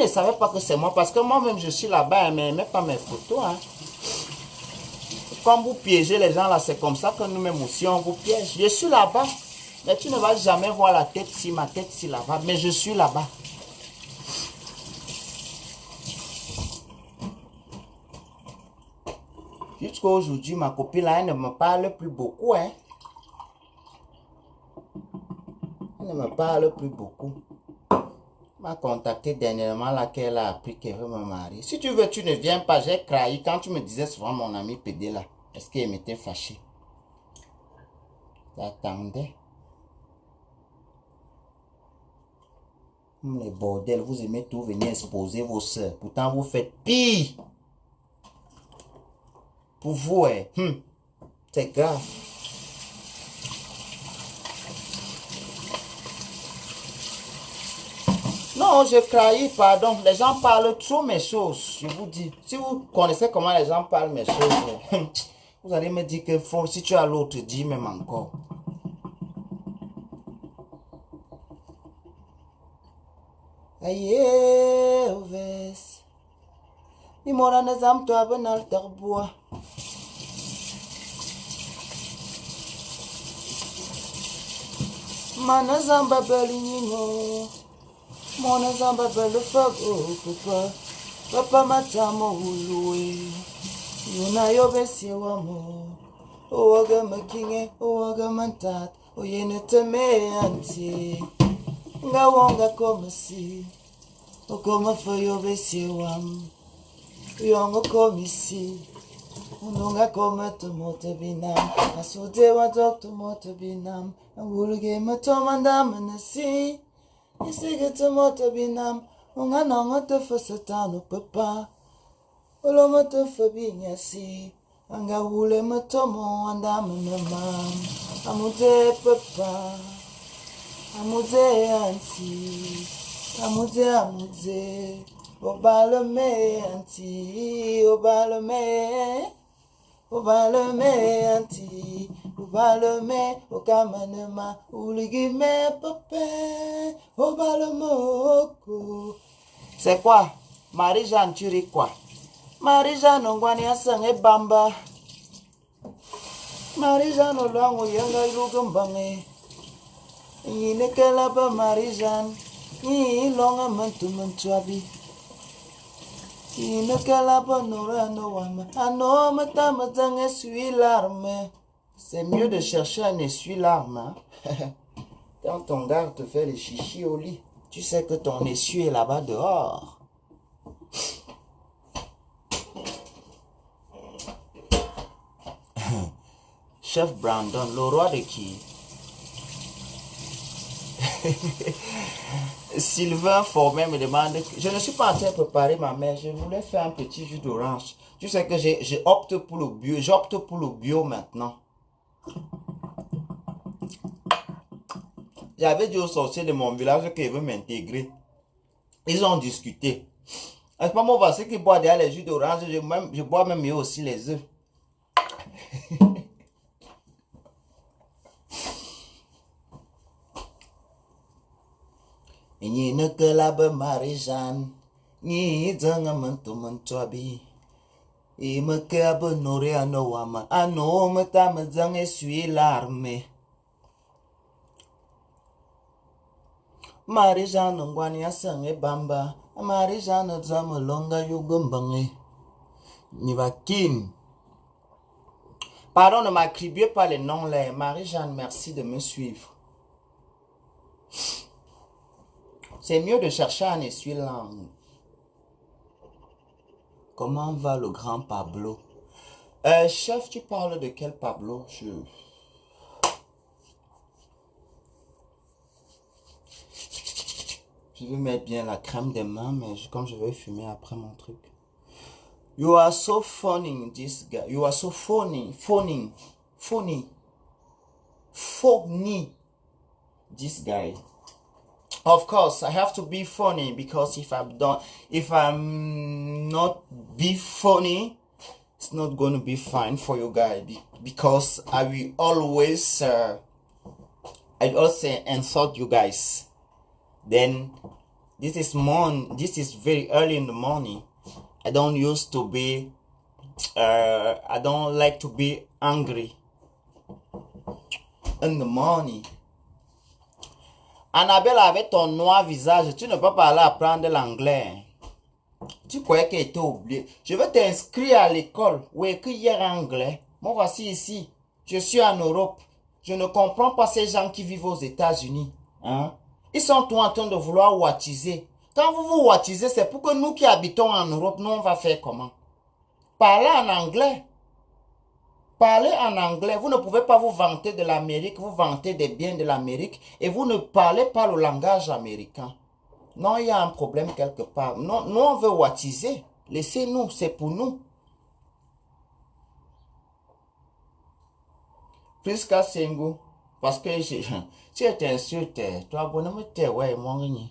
ne savait pas que c'est moi, parce que moi-même, je suis là-bas, mais même pas mes photos. Hein. Quand vous piégez les gens là, c'est comme ça que nous-mêmes aussi, on vous piège. Je suis là-bas, mais tu ne vas jamais voir la tête si ma tête si là-bas, mais je suis là-bas. Jusqu'à aujourd'hui, ma copine là, elle ne me parle plus beaucoup. Hein. Elle ne me parle plus beaucoup. M'a contacté dernièrement là qu'elle a appris qu'elle veut me marier. Si tu veux, tu ne viens pas. J'ai craint quand tu me disais souvent mon ami PD là. Est-ce qu'elle m'était fâchée? J'attendais. Les bordels, vous aimez tout venir exposer vos soeurs. Pourtant, vous faites pire. Pour vous, c'est grave. Non, je trahis, pardon. Les gens parlent trop mes choses, je vous dis. Si vous connaissez comment les gens parlent mes choses, vous allez me dire que si tu as l'autre, dis même encore. Aïe, oves. Imora nazam to abenal terbois. Manazamba belinino. Mona zamba belle fago papa. Papa matamo uluwe. Yuna yobesi wamo. Owaga makinge, owaga mantat. Oyene teme anti. Nga wonga komasi. Okoma fayobesi wam. Yongo komisi. Unonga koma tomote binam. Asude wa dok tomote binam. Wuluge matomanda manasi. Isige tomote binam. Unga nonga tofasatano papa. Oloma tofabinyasi. Anga wule matomo anda manamam. Amude papa. Amude anti. Amude. Obalome anti. Obalome anti. Obalome okamanema. Uligime papa. Obalomoko. C'est quoi? Marie-Jeanne, tu ris quoi? Marie-Jeanne, ongwani asange bamba. Marie-Jeanne, olwango yanga ilugumbange. Yine kelaba Marie-Jeanne. Yine longa mantu mantuabi. Yine kelaba nora no wama. Ano mata matang essuie larme. C'est mieux de chercher un essuie-larme. Hein? Quand ton gars te fait les chichis au lit, tu sais que ton essuie est là-bas dehors. Chef Brandon, le roi de qui? Sylvain Formet me demande, je ne suis pas en train de préparer ma mère, je voulais faire un petit jus d'orange. Tu sais que j'opte pour le bio, j'opte pour le bio maintenant. J'avais dit aux sorciers de mon village qu'ils veulent m'intégrer. Ils ont discuté. À ce moment, ceux qui boivent derrière les jus d'orange, je bois même mieux aussi les œufs. Ni ne que la be Marie-Jeanne, ni zanga manto mantoabi. I me que abe nore ano wama, ano me ta me zang essuie l'arme. Marie-Jeanne ngwani asange bamba, Marie-Jeanne zama longa yugumbange. Ni va kin. Pardon, ne m'attribuez pas les noms là. Marie-Jeanne, merci de me suivre. C'est mieux de chercher un essuie-langue. Comment va le grand Pablo? Chef, tu parles de quel Pablo? Je vais mettre bien la crème des mains, mais comme je vais fumer après mon truc. You are so funny, this guy. You are so funny. This guy. Of course, I have to be funny because if I'm not be funny, it's not going to be fine for you guys because I will always insult you guys. Then This is very early in the morning. I don't used to be, I don't like to be angry in the morning. Annabelle, avec ton noir visage, tu ne peux pas aller apprendre l'anglais. Tu croyais qu'elle était oubliée. Je vais t'inscrire à l'école où écrit hier anglais. Moi, voici ici. Je suis en Europe. Je ne comprends pas ces gens qui vivent aux États-Unis. Hein? Ils sont tous en train de vouloir wattiser. Quand vous vous wattisez, c'est pour que nous qui habitons en Europe, nous, on va faire comment? Parlez en anglais. Parlez en anglais. Vous ne pouvez pas vous vanter de l'Amérique, vous vanter des biens de l'Amérique et vous ne parlez pas le langage américain. Non, il y a un problème quelque part. Non, nous, on veut wattiser. Laissez-nous, c'est pour nous. Plus qu'à Sengu, parce que tu es insulté. Toi, bonhomme, t'es ouais, mon gars.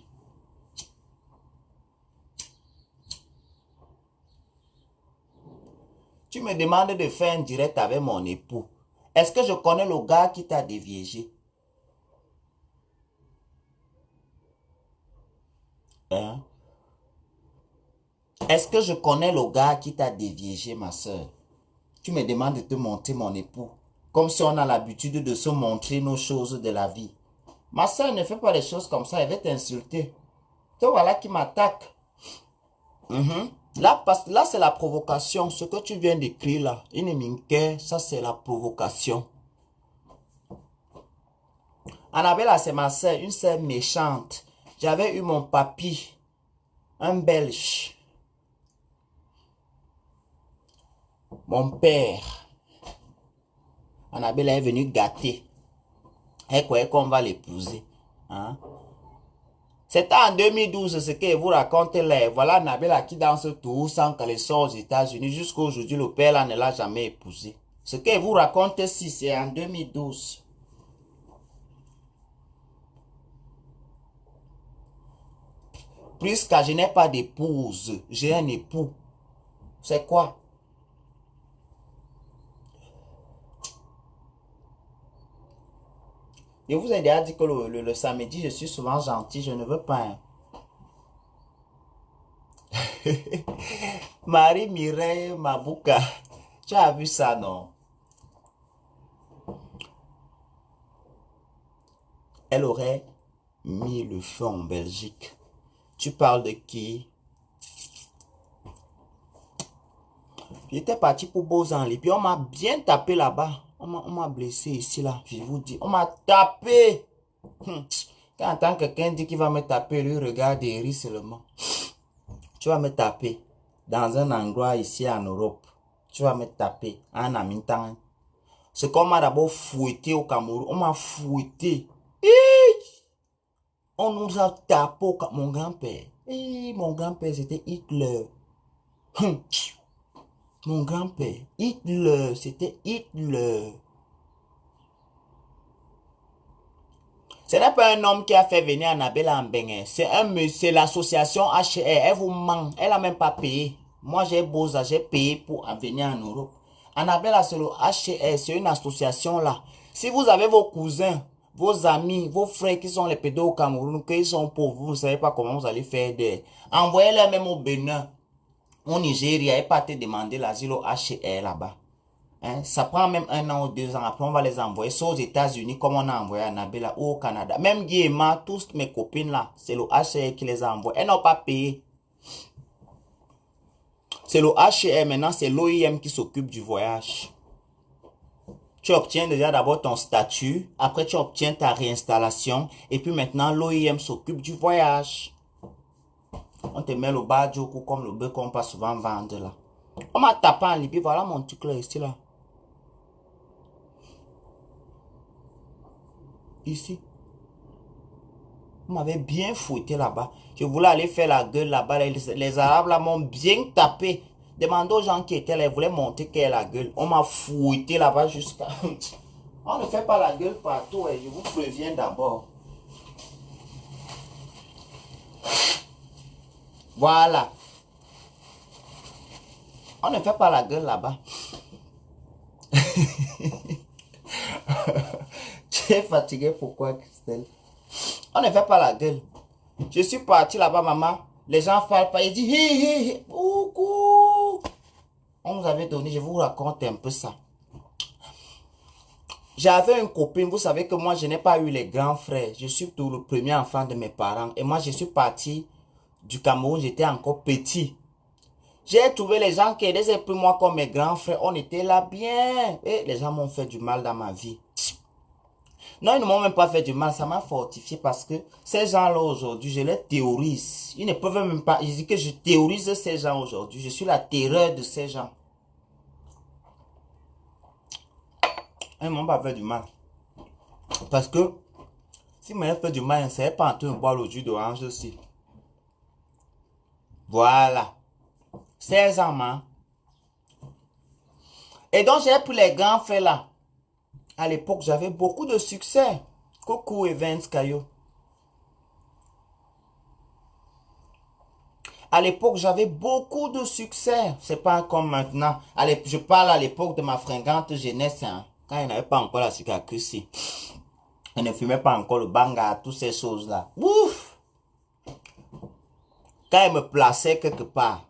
Tu me demandes de faire un direct avec mon époux. Est-ce que je connais le gars qui t'a déviégé? Hein? Est-ce que je connais le gars qui t'a déviégé, ma soeur? Tu me demandes de te montrer mon époux. Comme si on a l'habitude de se montrer nos choses de la vie. Ma soeur ne fait pas les choses comme ça, elle va t'insulter. Toi, voilà qui m'attaque. Là, là c'est la provocation. Ce que tu viens d'écrire là, ça c'est la provocation. Annabelle, c'est ma soeur, une soeur méchante. J'avais eu mon papy, un Belge. Mon père. Annabelle est venue gâter. Elle croyait qu'on va l'épouser. Hein? C'était en 2012 ce que vous racontez là. Voilà Annabelle qui danse tout sans qu'elle sorte aux États-Unis. Jusqu'à aujourd'hui, le père là ne l'a jamais épousé. Ce que vous racontez ici, c'est en 2012. Puisque je n'ai pas d'épouse, j'ai un époux. C'est quoi? Je vous ai déjà dit que le samedi, je suis souvent gentil, je ne veux pas. Hein. Marie-Mireille Mabouka, tu as vu ça, non? Elle aurait mis le feu en Belgique. Tu parles de qui? J'étais parti pour Beaux-Anges, puis on m'a bien tapé là-bas. On m'a blessé ici, là, je vous dis. On m'a tapé. Quand entend quelqu'un dit qu'il va me taper, lui regarde et rit seulement. Tu vas me taper dans un endroit ici en Europe. Tu vas me taper en Amintan. C'est qu'on m'a d'abord fouetté au Cameroun. On m'a fouetté. On nous a tapé mon grand-père. Mon grand-père, c'était Hitler. Mon grand-père, Hitler, c'était Hitler. Ce n'est pas un homme qui a fait venir Annabelle en Bénin. C'est l'association HR. Elle vous ment. Elle n'a même pas payé. Moi, j'ai Boza, j'ai payé pour venir en Europe. Annabelle, c'est le HR. C'est une association là. Si vous avez vos cousins, vos amis, vos frères qui sont les pédos au Cameroun, qu'ils sont pauvres, vous ne savez pas comment vous allez faire des... Envoyez-les même au Bénin. Au Nigeria, et pas te demander l'asile au HR là-bas. Hein? Ça prend même 1 an ou 2 ans. Après, on va les envoyer soit aux États-Unis, comme on a envoyé à Annabelle, ou au Canada. Même Guy et Ma, tous mes copines là, c'est le HR qui les envoie. Elles n'ont pas payé. C'est le HR maintenant, c'est l'OIM qui s'occupe du voyage. Tu obtiens déjà d'abord ton statut, après tu obtiens ta réinstallation, et puis maintenant l'OIM s'occupe du voyage. On te met le bas du cou comme le bœuf qu'on peut souvent vendre là. On m'a tapé en Libye, voilà mon truc là, ici là. Ici. On m'avait bien fouetté là-bas. Je voulais aller faire la gueule là-bas. Les Arabes là m'ont bien tapé. Demandez aux gens qui étaient là, ils voulaient montrer qu'elle est la gueule. On m'a fouetté là-bas jusqu'à... On ne fait pas la gueule partout, et je vous préviens d'abord. Voilà. On ne fait pas la gueule là-bas. Tu es fatigué, pourquoi, Christelle? On ne fait pas la gueule. Je suis parti là-bas, maman. Les gens parlent pas. Ils disent, hé, hé, hé, coucou. On nous avait donné, je vous raconte un peu ça. J'avais une copine, vous savez que moi, je n'ai pas eu les grands frères. Je suis tout le premier enfant de mes parents. Et moi, je suis parti du Cameroun, j'étais encore petit. J'ai trouvé les gens qui étaient plus moi comme mes grands frères. On était là bien. Et les gens m'ont fait du mal dans ma vie. Non, ils ne m'ont même pas fait du mal. Ça m'a fortifié parce que ces gens-là aujourd'hui, je les théorise. Ils ne peuvent même pas. Ils disent que je théorise ces gens aujourd'hui. Je suis la terreur de ces gens. Ils ne m'ont pas fait du mal. Parce que s'ils m'avaient fait du mal, ils ne savaient pas en train de boire le jus d'orange aussi. Voilà. 16 ans, man. Et donc, j'ai pris les grands frères là. À l'époque, j'avais beaucoup de succès. Coucou Evans Caillot. À l'époque, j'avais beaucoup de succès. C'est pas comme maintenant. Je parle à l'époque de ma fringante jeunesse. Hein, quand il n'avait pas encore la cicatrice. Il ne fumait pas encore le banga, toutes ces choses-là. Ouf! Quand il me plaçait quelque part,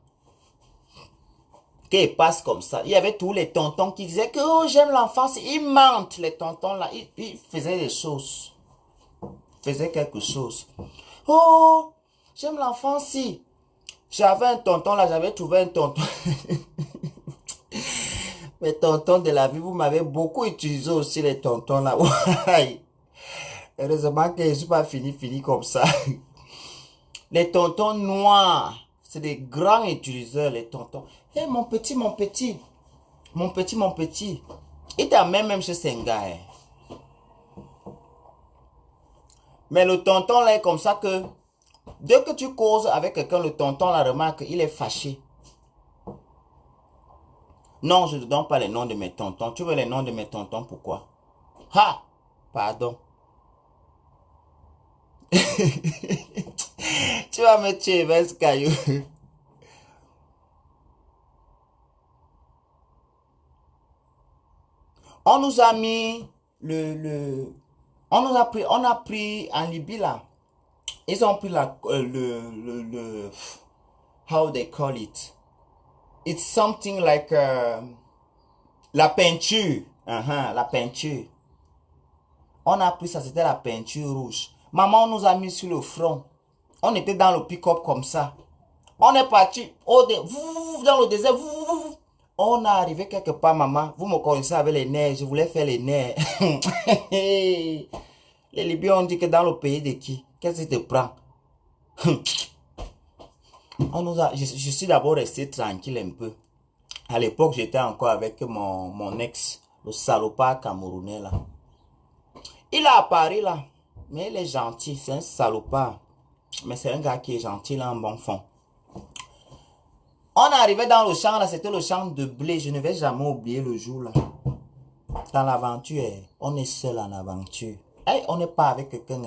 qu'il passe comme ça, il y avait tous les tontons qui disaient que oh, j'aime l'enfance. Ils mentent, les tontons là. Ils faisaient des choses. Ils faisaient quelque chose. Oh, j'aime l'enfance si. J'avais un tonton là, j'avais trouvé un tonton. Les tontons de la vie, vous m'avez beaucoup utilisé aussi les tontons là. Heureusement que je ne suis pas fini comme ça. Les tontons noirs, c'est des grands utiliseurs, les tontons. Hé, mon petit, mon petit. Mon petit, mon petit. Il t'amène même chez Senga. Mais le tonton là est comme ça que dès que tu causes avec quelqu'un, le tonton la remarque, il est fâché. Non, je ne donne pas les noms de mes tontons. Tu veux les noms de mes tontons, pourquoi? Ha! Pardon. Tu vas me tuer, Vince Caillou. On nous a mis on a pris en Libye là. Ils ont pris how they call it. It's something like la peinture. La peinture. On a pris ça, c'était la peinture rouge. Maman nous a mis sur le front. On était dans le pick-up comme ça. On est parti dans le désert. On est arrivé quelque part, maman. Vous me connaissez avec les nerfs. Je voulais faire les nerfs. Les Libyens ont dit que dans le pays de qui? Qu'est-ce qui te prend? Je suis d'abord resté tranquille un peu. À l'époque, j'étais encore avec mon ex, le salopard camerounais là. Il a apparu là. Mais il est gentil. C'est un salopard. Mais c'est un gars qui est gentil là, en bon fond. On est arrivé dans le champ là, c'était le champ de blé. Je ne vais jamais oublier le jour là. Dans l'aventure, on est seul en aventure. Hey, on n'est pas avec quelqu'un.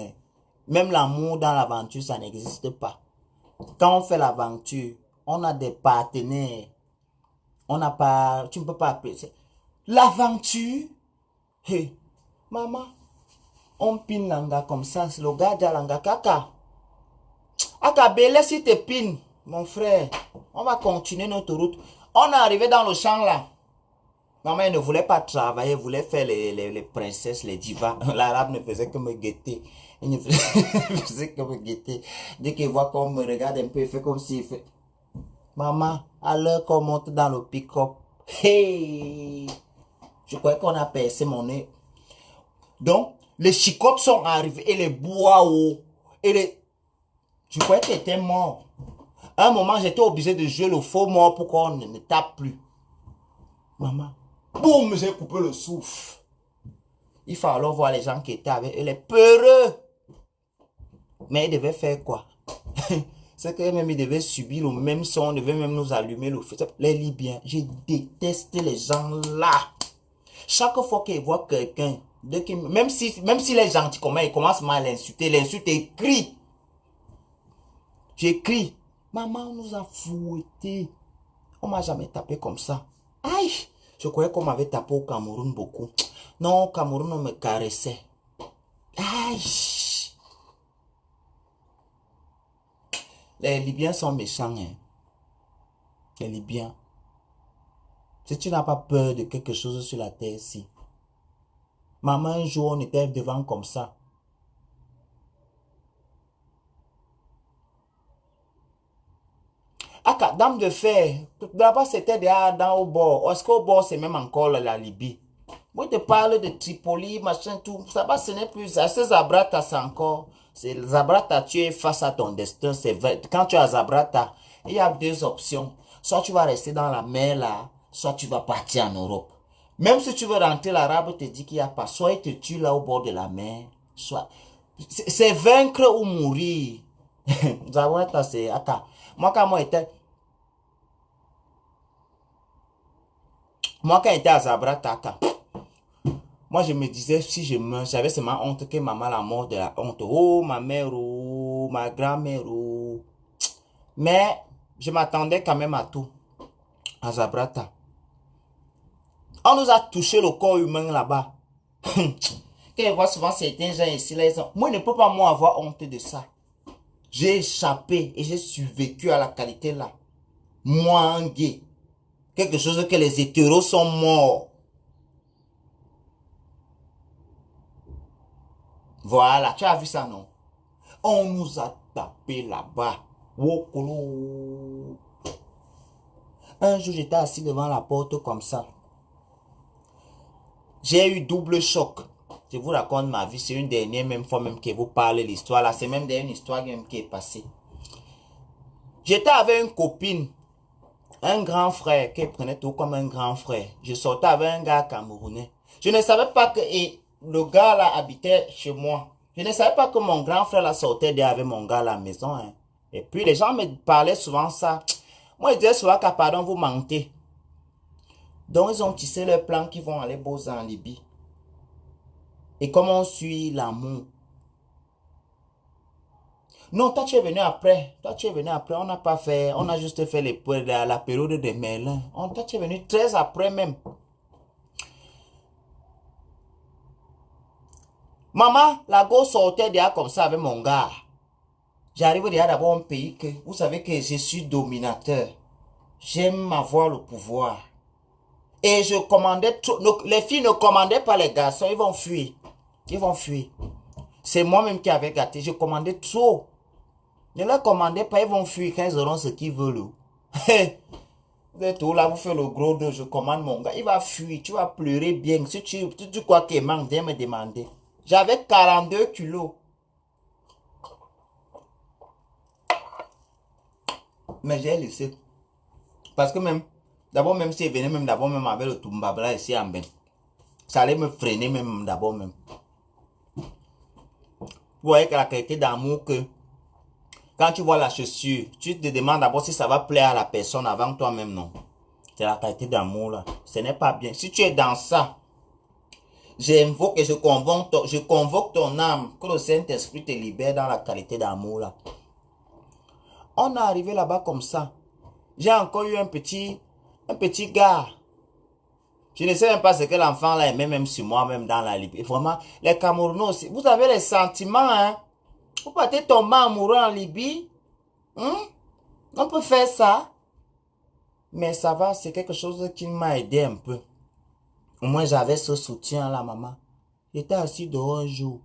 Même l'amour dans l'aventure, ça n'existe pas. Quand on fait l'aventure, on a des partenaires. On n'a pas... Tu ne peux pas appeler ça. L'aventure. Hey, maman. On pine l'anga comme ça. C'est le gars de l'anga kaka. Akabele si te pine, mon frère. On va continuer notre route. On est arrivé dans le champ là. Maman ne voulait pas travailler, elle voulait faire les princesses, les divas. L'arabe ne faisait que me guetter. Il ne faisait que me guetter. Dès qu'il voit qu'on me regarde un peu, il fait comme s'il fait. Maman, à l'heure qu'on monte dans le pick-up. Hey! Je croyais qu'on a percé mon nez. Donc, les chicottes sont arrivés et les bois et les... Je croyais que t'étais mort. À un moment, j'étais obligé de jouer le faux mort pour qu'on ne tape plus. Maman. Boum, j'ai coupé le souffle. Il faut alors voir les gens qui étaient avec eux, les peureux. Mais ils devaient faire quoi? C'est que même ils devaient subir le même son, on devait même nous allumer le feu. Les Libyens, je déteste les gens là. Chaque fois qu'ils voient quelqu'un, même s'il est gentil, comment il commence mal à l'insulter, l'insulte écrit. J'écris, maman nous a fouettés. On m'a jamais tapé comme ça. Aïe! Je croyais qu'on m'avait tapé au Cameroun beaucoup. Non, au Cameroun, on me caressait. Aïe! Les Libyens sont méchants. Hein. Les Libyens. Si tu n'as pas peur de quelque chose sur la terre ici. Maman, un jour, on était devant comme ça. Ah, dame de fer. D'abord, c'était dans au bord. Est-ce qu'au bord, c'est même encore la Libye? Moi, je te parle de Tripoli, machin, tout. Ça va, ce n'est plus ça. C'est Zabrata, c'est encore. C'est Zabrata, tu es face à ton destin. Quand tu as Zabrata, il y a deux options. Soit tu vas rester dans la mer là, soit tu vas partir en Europe. Même si tu veux rentrer, l'arabe te dit qu'il n'y a pas. Soit il te tue là au bord de la mer, soit. C'est vaincre ou mourir. Zabrata, c'est. Attends. Moi, quand j'étais à Zabrata, moi, je me disais, si je meurs, j'avais seulement honte que maman la mort de la honte. Oh, ma mère, oh, ma grand-mère, oh. Mais, je m'attendais quand même à tout. À Zabrata. On nous a touché le corps humain là-bas. Quand je vois souvent certains gens ici, là, ils ont... Moi, je ne peux pas moi avoir honte de ça. J'ai échappé et j'ai survécu à la qualité là. Moi, un gay. Quelque chose que les hétéros sont morts. Voilà, tu as vu ça, non? On nous a tapé là-bas. Un jour, j'étais assis devant la porte comme ça. J'ai eu double choc. Je vous raconte ma vie. C'est une dernière même fois même que vous parlez l'histoire là. C'est même une histoire même qui est passée. J'étais avec une copine. Un grand frère qui prenait tout comme un grand frère. Je sortais avec un gars camerounais. Je ne savais pas que le gars là habitait chez moi. Je ne savais pas que mon grand frère là sortait avec mon gars à la maison. Hein. Et puis les gens me parlaient souvent ça. Moi, ils disaient souvent qu'à pardon, vous mentez. Donc, ils ont tissé leur plan qui vont aller bosser en Libye. Et comment on suit l'amour? Non, toi, tu es venu après. Toi, tu es venu après. On n'a pas fait, on a juste fait la période des Merlins. Toi, tu es venu 13 après même. Maman, la go sortait déjà comme ça avec mon gars. J'arrive déjà d'abord un pays que, vous savez que je suis dominateur. J'aime avoir le pouvoir. Et je commandais trop. Les filles ne commandaient pas les garçons, ils vont fuir. Ils vont fuir. C'est moi-même qui avais gâté. Je commandais trop. Ne leur commandez pas, ils vont fuir quand ils auront ce qu'ils veulent. Vous êtes où là, vous faites le gros dos, je commande mon gars. Il va fuir, tu vas pleurer bien. Si tu crois qu'il manque, viens me demander. J'avais 42 kilos. Mais j'ai laissé. Parce que même, d'abord même si il venait même d'abord même avec le Tumbabla ici en Ben, ça allait me freiner même d'abord même. Vous voyez que la qualité d'amour que, quand tu vois la chaussure, tu te demandes d'abord si ça va plaire à la personne avant toi-même, non. C'est la qualité d'amour là. Ce n'est pas bien. Si tu es dans ça, j'invoque et je convoque ton âme, que le Saint-Esprit te libère dans la qualité d'amour là. On est arrivé là-bas comme ça. J'ai encore eu un petit gars. Je ne sais même pas ce que l'enfant là aimait même sur moi, même dans la Libye. Vraiment, les Camerounais aussi. Vous avez les sentiments, hein. Vous partez tomber amoureux en Libye. On peut faire ça. Mais ça va, c'est quelque chose qui m'a aidé un peu. Au moins, j'avais ce soutien là, maman. J'étais assis dehors un jour.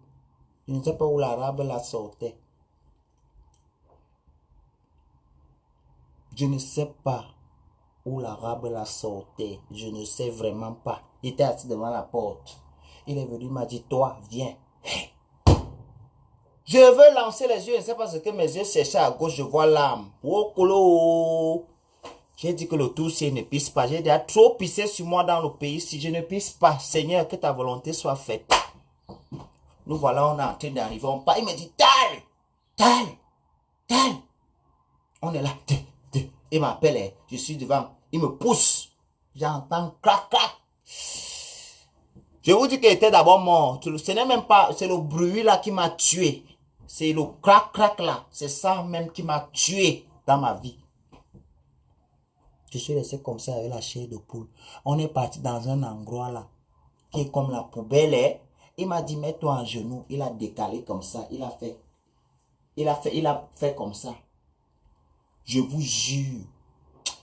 Je ne sais pas où l'arabe la sortait. Je ne sais pas où l'arabe la sortait. Je ne sais vraiment pas. Il était assis devant la porte. Il est venu, il m'a dit, toi, viens. Je veux lancer les yeux. Je ne sais pas ce que mes yeux cherchaient à gauche. Je vois l'âme. Oh, colo. J'ai dit que le toussier ne pisse pas. J'ai déjà trop pissé sur moi dans le pays. Si je ne pisse pas, Seigneur, que ta volonté soit faite. Nous voilà, on est en train d'arriver. On part. Il me dit, Tal. On est là. Il m'appelle. Je suis devant. Il me pousse. J'entends clac. Je vous dis qu'il était d'abord mort. Ce n'est même pas, c'est le bruit là qui m'a tué. C'est le crac là. C'est ça même qui m'a tué dans ma vie. Je suis resté comme ça avec la chair de poule. On est parti dans un endroit là, qui est comme la poubelle. Hein. Il m'a dit, mets-toi en genoux. Il a décalé comme ça. Il a fait comme ça. Je vous jure.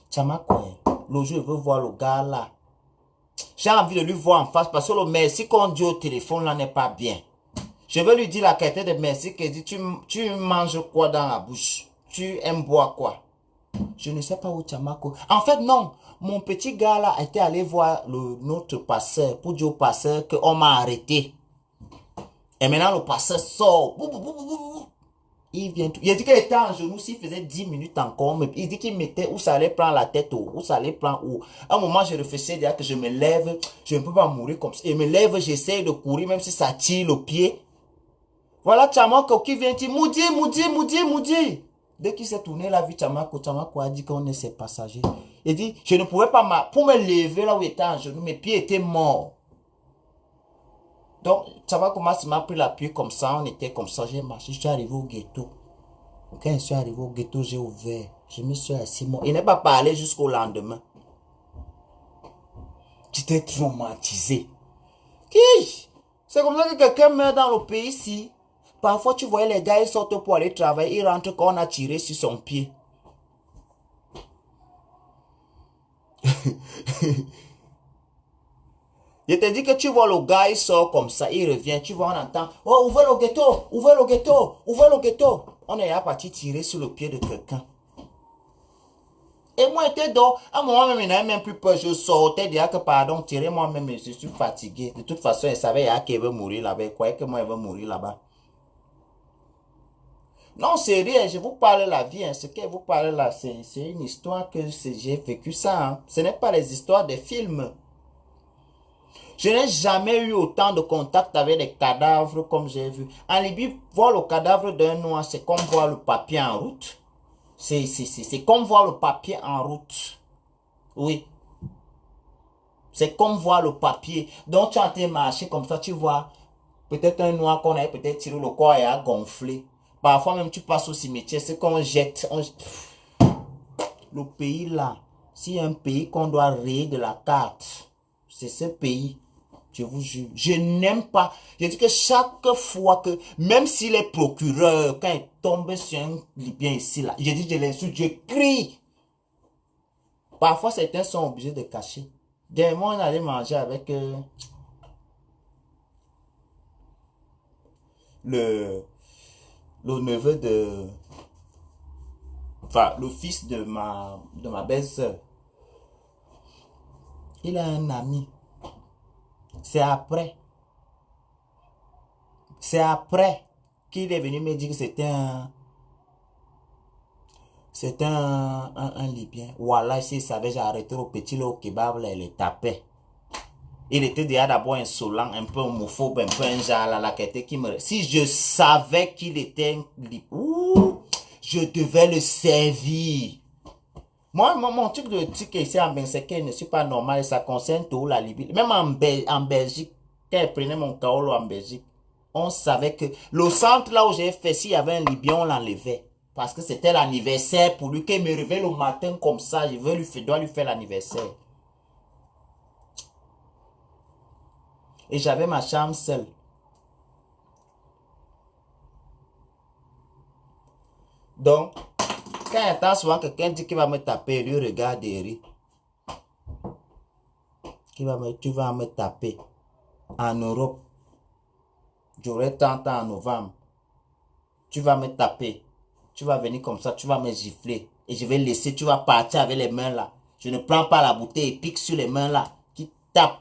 Tchamako, le jour, je veux voir le gars là. J'ai envie de lui voir en face parce que le merci qu'on dit au téléphone là n'est pas bien. Je vais lui dire la qualité de merci qu'il dit tu manges quoi dans la bouche? Tu aimes boire quoi? Je ne sais pas où Tchamako. En fait, non. Mon petit gars là était allé voir notre passeur pour dire au passeur qu'on m'a arrêté. Et maintenant, le passeur sort. Il vient tout. Il a dit qu'il était en genoux, s'il faisait 10 minutes encore. Il dit qu'il mettait où ça allait prendre la tête, où ça allait prendre où. À un moment, je réfléchissais déjà que je me lève, je ne peux pas mourir comme ça. Je me lève, j'essaie de courir, même si ça tire le pied. Voilà Tchamako qui vient dire, Moudi. Dès qu'il s'est tourné, la vie Tchamako a dit qu'on est ses passagers. Il dit, je ne pouvais pas, pour me lever là où il était en genoux, mes pieds étaient morts. Donc, Tchamako m'a pris l'appui comme ça, on était comme ça, j'ai marché, je suis arrivé au ghetto. Quand je suis arrivé au ghetto, j'ai ouvert, je me suis assis, il n'est pas parlé jusqu'au lendemain. J'étais traumatisé. C'est comme ça que quelqu'un meurt dans le pays ici. Parfois, tu voyais les gars, ils sortent pour aller travailler, ils rentrent quand on a tiré sur son pied. Je te dis que tu vois le gars, il sort comme ça, il revient, tu vois, on entend, oh, ouvrez le ghetto. On est là parti tirer sur le pied de quelqu'un. Et moi, j'étais donc, à un moment même, il n'avait même plus peur, je sortais, déjà que pardon, tirer moi-même, je suis fatigué. De toute façon, il savait qu'il veut mourir là-bas, il croyait que moi, il veut mourir là-bas. Non, c'est rien, je vous parle de la vie, hein. Ce que vous parlez là, c'est une histoire que j'ai vécu ça. Hein. Ce n'est pas les histoires des films. Je n'ai jamais eu autant de contact avec les cadavres comme j'ai vu. En Libye, voir le cadavre d'un noir, c'est comme voir le papier en route. C'est comme voir le papier en route. Oui. C'est comme voir le papier. Donc tu as été marcher comme ça, tu vois. Peut-être un noir qu'on avait peut-être tiré le corps et a gonflé. Parfois même tu passes au cimetière, c'est qu'on jette. Le pays là, s'il y a un pays qu'on doit rayer de la carte, c'est ce pays. Je vous jure, je n'aime pas. Je dis que chaque fois que, même si les procureurs, quand ils tombent sur un Libyen ici, là, je dis, je l'insulte, je crie. Parfois, certains sont obligés de cacher. Dernièrement, on allait manger avec le neveu de... Enfin, le fils de ma belle-sœur. Il a un ami. C'est après qu'il est venu me dire que c'était un Libyen. Voilà, s'il savait, j'ai arrêté au petit là, au kebab, là, il le tapait. Il était déjà d'abord insolent, un peu homophobe, un peu un genre là, qui me... Si je savais qu'il était un Libyen, je devais le servir. Moi, mon truc de tic ici en Belgique ne suis pas normal, ça concerne tout la Libye. Même en Belgique, quand je prenais mon kaolo en Belgique, on savait que le centre là où j'ai fait, s'il y avait un Libyen, on l'enlevait. Parce que c'était l'anniversaire pour lui, qu'il me réveille le matin comme ça, je dois lui faire l'anniversaire. Et j'avais ma chambre seule. Donc, quand il entend souvent quelqu'un dit qu'il va me taper, lui regarde et rit. Tu vas me taper. En Europe, j'aurai 30 ans en novembre. Tu vas me taper. Tu vas venir comme ça, tu vas me gifler. Et je vais laisser, tu vas partir avec les mains là. Je ne prends pas la bouteille et pique sur les mains là. Qui tape.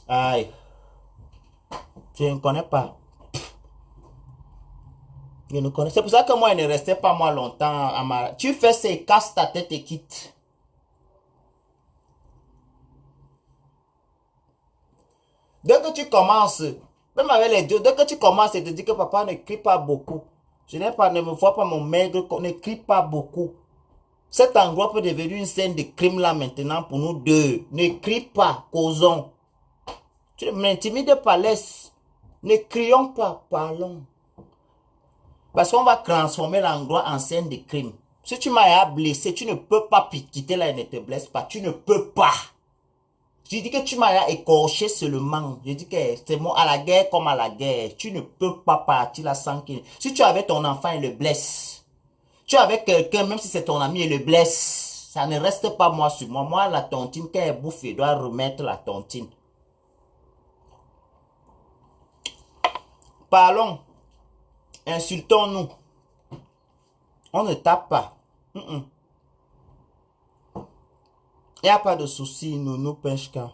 Aïe. Je ne connais pas. Je ne connais. C'est pour ça que moi, il ne restait pas moi longtemps à ma... Tu fais c'est casse ta tête et quitte. Dès que tu commences, même avec les deux, dès que tu commences et te dis que papa ne crie pas beaucoup. Je n'ai pas, ne me vois pas mon maigre, ne crie pas beaucoup. Cet endroit peut devenir une scène de crime là maintenant pour nous deux. Ne crie pas, causons. Tu m'intimides pas, laisse. Ne crions pas, parlons. Parce qu'on va transformer l'endroit en scène de crime. Si tu m'as blessé, tu ne peux pas quitter là et ne te blesse pas. Tu ne peux pas. Je dis que tu m'as écorché seulement. Je dis que c'est moi à la guerre comme à la guerre. Tu ne peux pas partir là sans qu'il... Si tu avais ton enfant, il le blesse. Tu es avec quelqu'un, même si c'est ton ami, et le blesse. Ça ne reste pas moi sur moi. Moi, la tontine, quand elle bouffe, il doit remettre la tontine. Parlons. Insultons-nous. On ne tape pas. Il n'y a pas de souci, nous pêchons.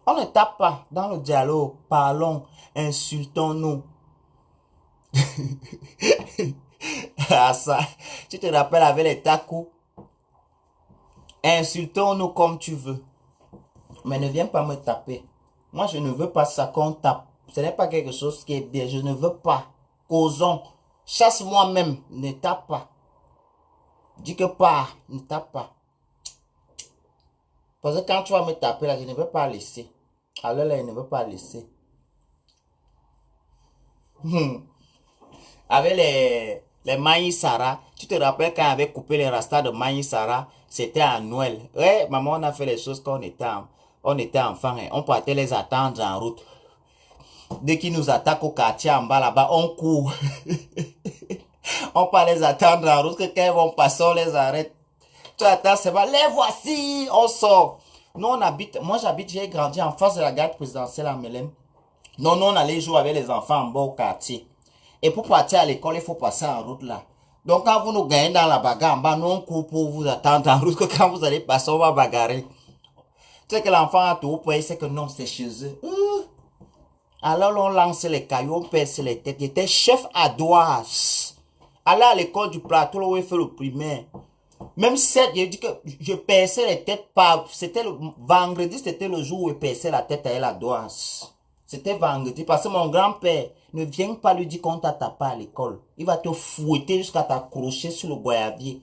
On ne tape pas dans le dialogue. Parlons. Insultons-nous. Ah ça, tu te rappelles avec les tacos. Insultons-nous comme tu veux. Mais ne viens pas me taper. Moi, je ne veux pas ça qu'on tape. Ce n'est pas quelque chose qui est bien. Je ne veux pas. Causons. Chasse moi-même. Ne tape pas. Dis que pas. Ne tape pas. Parce que quand tu vas me taper là, je ne veux pas laisser. Alors là, je ne veux pas laisser. Avec les Maïs Sarah, tu te rappelles quand on avait coupé les rastas de Maïs Sarah, c'était à Noël. Ouais, maman, on a fait les choses quand on était enfant. Hein. On partait les attendre en route. Dès qu'ils nous attaquent au quartier en bas là-bas, on court. On part les attendre en route, que quand ils vont passer, on les arrête. Tu attends, c'est bon, les voici, on sort. Nous, on habite, moi j'habite, j'ai grandi en face de la garde présidentielle à Melem. Non, nous, on allait jouer avec les enfants en bas au quartier. Et pour partir à l'école, il faut passer en route là. Donc quand vous nous gagnez dans la bagarre en bas, nous on court pour vous attendre en route, que quand vous allez passer, on va bagarrer. Tu sais que l'enfant a tout pour c'est que non, c'est chez eux. Alors on lance les cailloux, on perce les têtes. Il était chef à Douas. Aller à l'école du plateau, là où il fait le primaire. Même si je dis que je perçais les têtes par... C'était le vendredi, c'était le jour où je perçais la tête à elle à Douas. C'était vendredi. Parce que mon grand-père ne vient pas lui dire qu'on t'a tapé à l'école. Il va te fouetter jusqu'à t'accrocher sur le goyavier.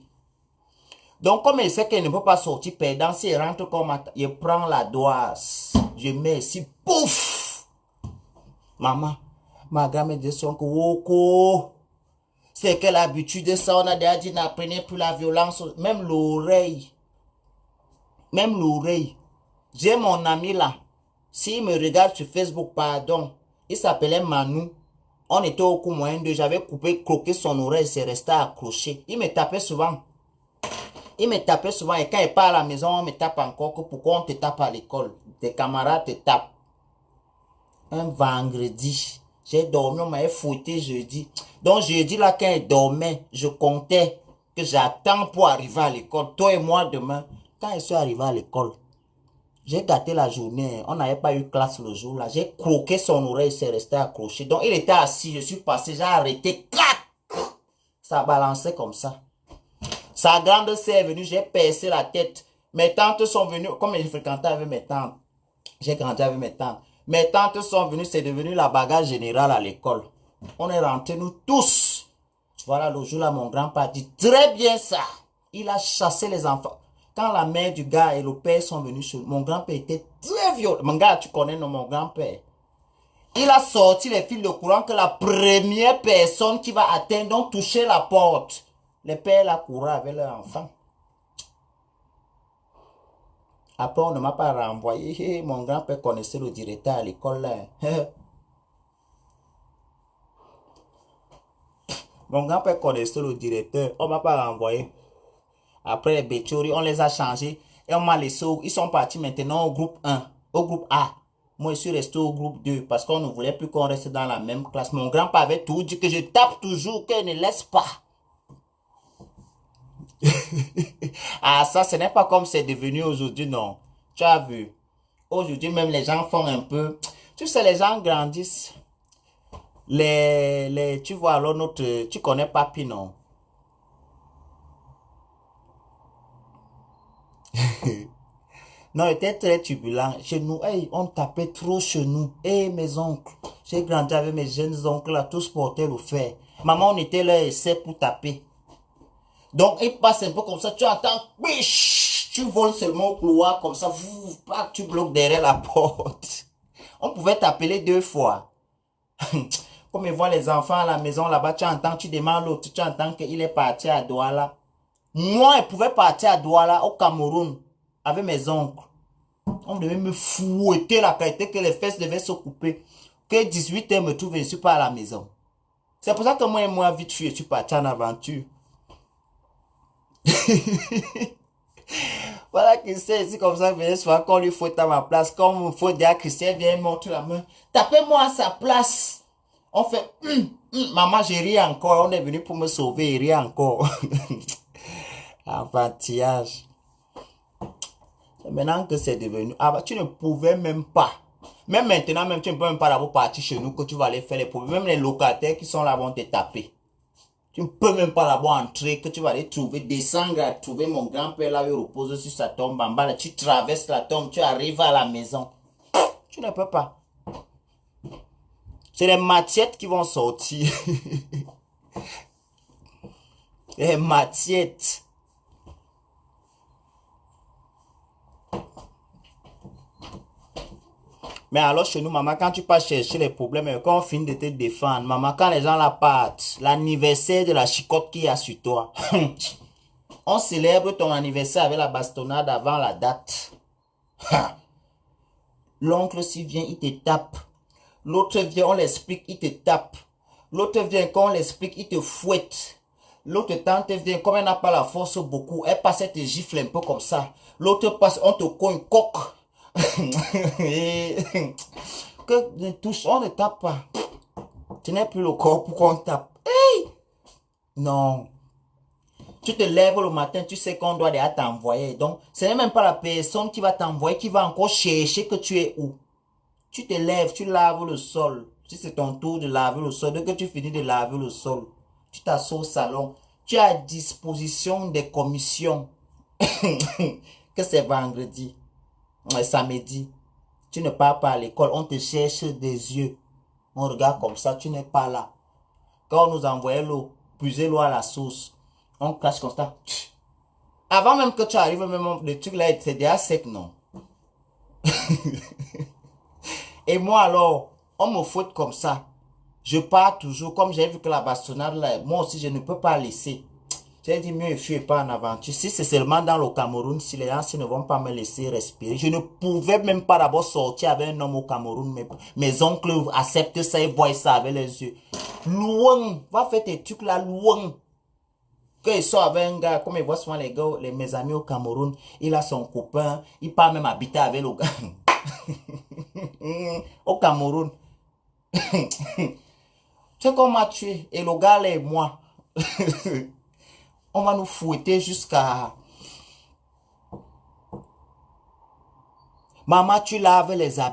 Donc, comme il sait qu'il ne peut pas sortir perdant, s'il rentre comme il prend la Douas. Je mets ici, pouf! Maman, ma grand-mère dit son que Woko. C'est que l'habitude de ça, on a déjà dit, n'apprenez plus la violence. Même l'oreille. Même l'oreille. J'ai mon ami là. S'il me regarde sur Facebook, pardon. Il s'appelait Manu. On était au coup moyen de, j'avais coupé, croqué son oreille, c'est resté accroché. Il me tapait souvent. Il me tapait souvent et quand il part à la maison, on me tape encore que pourquoi on te tape à l'école. Tes camarades te tapent. Un vendredi, j'ai dormi, on m'avait fouetté jeudi. Donc jeudi là, quand il dormait, je comptais que j'attends pour arriver à l'école. Toi et moi demain, quand je suis arrivé à l'école, j'ai gâté la journée. On n'avait pas eu classe le jour là. J'ai croqué son oreille, c'est resté accroché. Donc il était assis, je suis passé, j'ai arrêté. Clac! Ça balançait comme ça. Sa grande sœur est venue, j'ai percé la tête. Mes tantes sont venues, comme je fréquentais avec mes tantes. J'ai grandi avec mes tantes. Mes tantes sont venues, c'est devenu la bagarre générale à l'école. On est rentrés, nous tous. Voilà, le jour là, mon grand-père dit très bien ça. Il a chassé les enfants. Quand la mère du gars et le père sont venus chez mon grand-père était très violent. Mon gars, tu connais non, mon grand-père. Il a sorti les fils de courant que la première personne qui va atteindre, donc toucher la porte. Les pères la couraient avec leurs enfants. Après, on ne m'a pas renvoyé. Mon grand-père connaissait le directeur à l'école là. Mon grand-père connaissait le directeur. On ne m'a pas renvoyé. Après les Béchori, on les a changés. Et on m'a laissé. Ils sont partis maintenant au groupe 1. Au groupe A. Moi, je suis resté au groupe 2. Parce qu'on ne voulait plus qu'on reste dans la même classe. Mon grand-père avait tout dit que je tape toujours, qu'il ne laisse pas. Ah, ça, ce n'est pas comme c'est devenu aujourd'hui, non. Tu as vu. Aujourd'hui, même les gens font un peu... Tu sais, les gens grandissent. Tu vois, alors notre... Tu connais Papi, non? Non, il était très turbulent. Chez nous, hey, on tapait trop chez nous. Hey, mes oncles. J'ai grandi avec mes jeunes oncles là, tous portaient le fer. Maman, on était là, essai pour taper. Donc, il passe un peu comme ça, tu entends, biche, tu voles seulement au couloir comme ça, tu bloques derrière la porte. On pouvait t'appeler 2 fois. Comme ils voient les enfants à la maison là-bas, tu entends, tu demandes l'autre, tu entends qu'il est parti à Douala. Moi, il pouvait partir à Douala, au Cameroun, avec mes oncles. On devait me fouetter la qualité que les fesses devaient se couper. Que 18 h me trouve, je ne suis pas à la maison. C'est pour ça que moi, vite, je suis parti en aventure. Voilà Christian ici comme ça, venez souvent qu'on lui faut à ma place. Comme il faut dire Christian, viens montrer la main. Tapez-moi à sa place. On fait, maman, j'ai ri encore. On est venu pour me sauver, il rit encore. Enfantillage. Maintenant que c'est devenu, ah bah, tu ne pouvais même pas. Même maintenant, même tu ne peux même pas d'abord partir chez nous que tu vas aller faire les problèmes. Même les locataires qui sont là vont te taper. Tu ne peux même pas d'abord entrer, que tu vas aller trouver, descendre à trouver mon grand-père là, il repose sur sa tombe en bas. Là, tu traverses la tombe, tu arrives à la maison. Tu ne peux pas. C'est les matiettes qui vont sortir. Les matiettes. Mais alors chez nous, maman, quand tu pars chercher les problèmes, quand on finit de te défendre, maman, quand les gens là partent, l'anniversaire de la chicotte qui a sur toi, on célèbre ton anniversaire avec la bastonnade avant la date. L'oncle s'il vient, il te tape. L'autre vient, on l'explique, il te tape. L'autre vient, quand on l'explique, il te fouette. L'autre tante vient, comme elle n'a pas la force beaucoup, elle passe, elle te gifle un peu comme ça. L'autre passe, on te cogne coque. Que ne touche, on ne tape pas. Tu n'es plus le corps pour qu'on tape. Hey! Non. Tu te lèves le matin, tu sais qu'on doit déjà t'envoyer. Donc, ce n'est même pas la personne qui va t'envoyer, qui va encore chercher que tu es où. Tu te lèves, tu laves le sol. Si c'est ton tour de laver le sol, dès que tu finis de laver le sol, tu t'assois au salon. Tu as à disposition des commissions. Que c'est vendredi, samedi. Tu ne pars pas à l'école, on te cherche des yeux. On regarde comme ça, tu n'es pas là. Quand on nous envoyait l'eau, puiser l'eau à la source, on crache comme ça. Avant même que tu arrives, même le truc là, c'est déjà sec, non? Et moi alors, on me fout comme ça. Je pars toujours, comme j'ai vu que la bastonnade là, moi aussi je ne peux pas laisser. J'ai dit mieux fuir pas en aventure. Si c'est seulement dans le Cameroun, si les gens ne vont pas me laisser respirer, je ne pouvais même pas d'abord sortir avec un homme au Cameroun. Mes oncles acceptent ça et voient ça avec les yeux. Loin, va faire tes trucs là, loin. Quand ils sont avec un gars, comme ils voient souvent les gars, mes amis au Cameroun, il a son copain, il part même habiter avec le gars. Au Cameroun. Tu sais qu'on m'a tué, et le gars là et moi. On va nous fouetter jusqu'à... Maman, tu laves les habits.